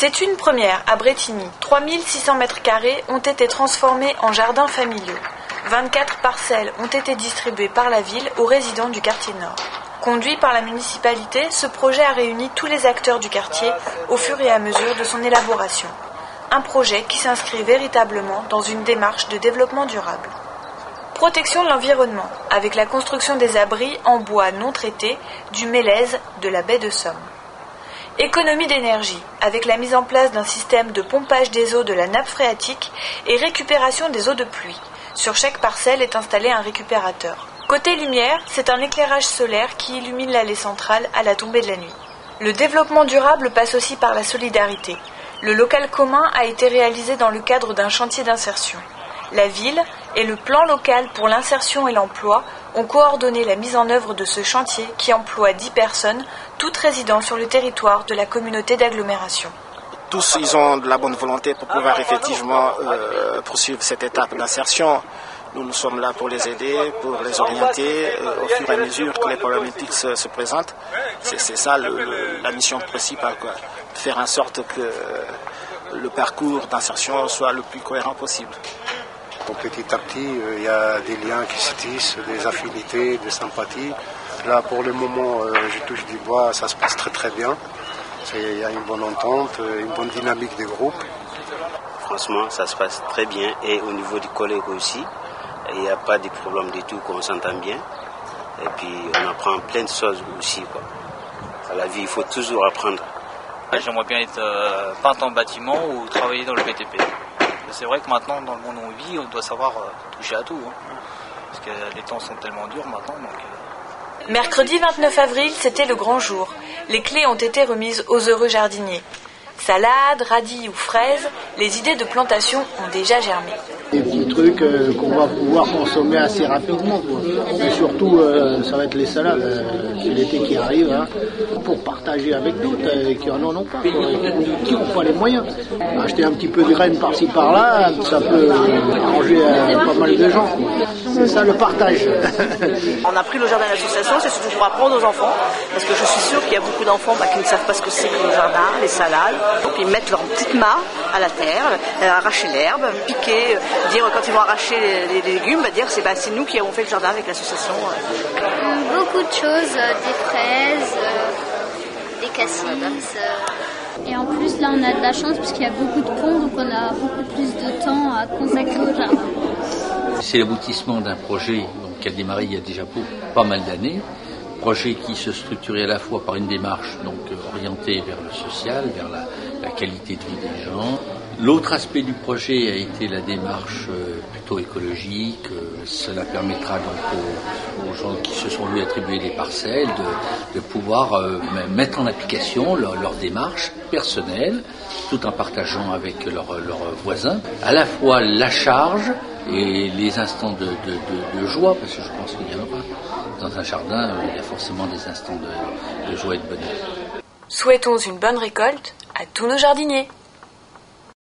C'est une première à Brétigny. 3600 m² ont été transformés en jardins familiaux. 24 parcelles ont été distribuées par la ville aux résidents du quartier Nord. Conduit par la municipalité, ce projet a réuni tous les acteurs du quartier au fur et à mesure de son élaboration. Un projet qui s'inscrit véritablement dans une démarche de développement durable. Protection de l'environnement, avec la construction des abris en bois non traités du Mélèze de la baie de Somme. Économie d'énergie, avec la mise en place d'un système de pompage des eaux de la nappe phréatique et récupération des eaux de pluie. Sur chaque parcelle est installé un récupérateur. Côté lumière, c'est un éclairage solaire qui illumine l'allée centrale à la tombée de la nuit. Le développement durable passe aussi par la solidarité. Le local commun a été réalisé dans le cadre d'un chantier d'insertion. La ville et le plan local pour l'insertion et l'emploi ont coordonné la mise en œuvre de ce chantier qui emploie 10 personnes, toutes résidant sur le territoire de la communauté d'agglomération. Tous, ils ont de la bonne volonté pour pouvoir effectivement poursuivre cette étape d'insertion. Nous sommes là pour les aider, pour les orienter au fur et à mesure que les problématiques se présentent. C'est ça la mission principale, quoi. Faire en sorte que le parcours d'insertion soit le plus cohérent possible. Donc, petit à petit, il y a des liens qui se tissent, des affinités, des sympathies. Là, pour le moment, je touche du bois, ça se passe très très bien. Il y a une bonne entente, une bonne dynamique des groupes. Franchement, ça se passe très bien et au niveau du collègue aussi, il n'y a pas de problème du tout, qu'on s'entend bien. Et puis, on apprend plein de choses aussi, quoi. À la vie, il faut toujours apprendre. J'aimerais bien être peintre en bâtiment ou travailler dans le BTP. C'est vrai que maintenant, dans le monde où on vit, on doit savoir toucher à tout. Parce que les temps sont tellement durs maintenant. Mercredi 29 avril, c'était le grand jour. Les clés ont été remises aux heureux jardiniers. Salades, radis ou fraises, les idées de plantation ont déjà germé. Des petits trucs qu'on va pouvoir consommer assez rapidement, quoi. Et surtout, ça va être les salades, c'est l'été qui arrive, hein, pour partager avec d'autres qui en ont pas, quoi, qui n'ont pas les moyens. Acheter un petit peu de graines par-ci par-là, ça peut arranger pas mal de gens, quoi. C'est ça le partage. On a pris le jardin à l'association, c'est surtout pour apprendre aux enfants, parce que je suis sûre qu'il y a beaucoup d'enfants qui ne savent pas ce que c'est que le jardin, les salades. Donc ils mettent leurs petites mains à la terre, arracher l'herbe, piquer, dire quand ils vont arracher les légumes, dire c'est nous qui avons fait le jardin avec l'association. Beaucoup de choses, des fraises, des cassis. Et en plus là on a de la chance parce qu'il y a beaucoup de ponts, donc on a beaucoup plus de temps à consacrer au jardin. C'est l'aboutissement d'un projet qui a démarré il y a déjà pas mal d'années. Projet qui se structurait à la fois par une démarche orientée vers le social, vers la qualité de vie des gens. L'autre aspect du projet a été la démarche plutôt écologique. Cela permettra donc aux gens qui se sont vus attribuer des parcelles de pouvoir mettre en application leur démarche personnelle, tout en partageant avec leurs voisins à la fois la charge et les instants de joie, parce que je pense qu'il y en aura. Dans un jardin, il y a forcément des instants de joie et de bonheur. Souhaitons une bonne récolte à tous nos jardiniers.